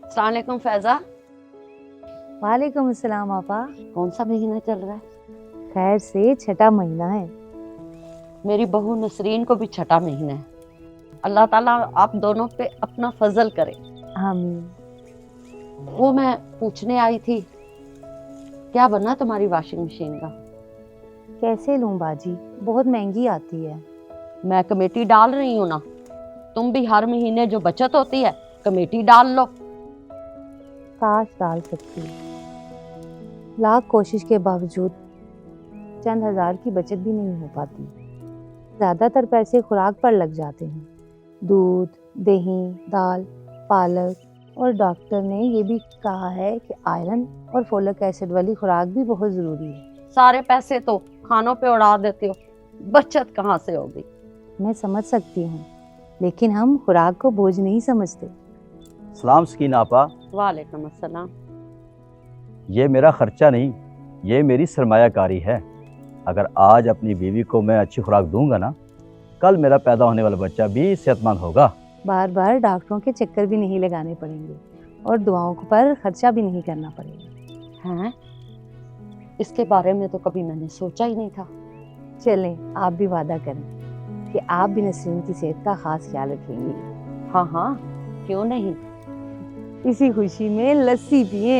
अस्सलाम वालेकुम फैजा। वालेकुम अस्सलाम आपा। कौन सा महीना चल रहा है? खैर से छठा महीना है। मेरी बहू नसरीन को भी छठा महीना है। अल्लाह ताला आप दोनों पे अपना फजल करे। आमीन। वो मैं पूछने आई थी, क्या बना तुम्हारी वॉशिंग मशीन का? कैसे लूं बाजी, बहुत महंगी आती है। मैं कमेटी डाल रही हूँ ना, तुम भी हर महीने जो बचत होती है कमेटी डाल लो। काश डाल सकती, लाख कोशिश के बावजूद चंद हजार की बचत भी नहीं हो पाती। ज़्यादातर पैसे खुराक पर लग जाते हैं, दूध, दही, दाल, पालक, और डॉक्टर ने ये भी कहा है कि आयरन और फोलिक एसिड वाली खुराक भी बहुत ज़रूरी है। सारे पैसे तो खानों पे उड़ा देते हो, बचत कहाँ से होगी? मैं समझ सकती हूँ, लेकिन हम खुराक को बोझ नहीं समझते। सलाम सकीन आपा। वालेकुम अस्सलाम। ये मेरा खर्चा नहीं, ये मेरी सरमायाकारी है। अगर आज अपनी बीवी को मैं अच्छी खुराक दूंगा ना, कल मेरा पैदा होने वाला बच्चा भी सेहतमंद होगा। बार बार डॉक्टरों के चक्कर भी नहीं लगाने पड़ेंगे और दुआओं पर खर्चा भी नहीं करना पड़ेगा। हैं? इसके बारे में तो कभी मैंने सोचा ही नहीं था। चलें, आप भी वादा करें कि आप भी नसरीन की सेहत का खास ख्याल रखेंगी। हाँ हाँ, क्यों नहीं। इसी खुशी में लस्सी पिए।